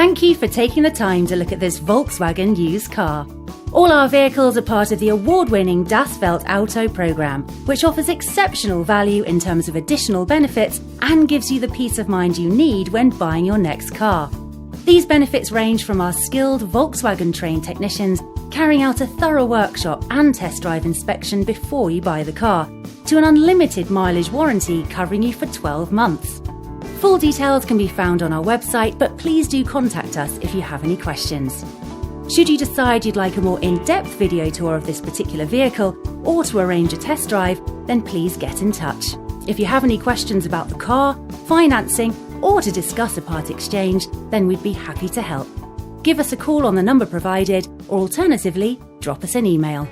Thank you for taking the time to look at this Volkswagen used car. All our vehicles are part of the award-winning Das Welt Auto programme, which offers exceptional value in terms of additional benefits and gives you the peace of mind you need when buying your next car. These benefits range from our skilled Volkswagen-trained technicians carrying out a thorough workshop and test drive inspection before you buy the car, to an unlimited mileage warranty covering you for 12 months. Full details can be found on our website, but please do contact us if you have any questions. Should you decide you'd like a more in-depth video tour of this particular vehicle or to arrange a test drive, then please get in touch. If you have any questions about the car, financing, or to discuss a part exchange, then we'd be happy to help. Give us a call on the number provided, or alternatively, drop us an email.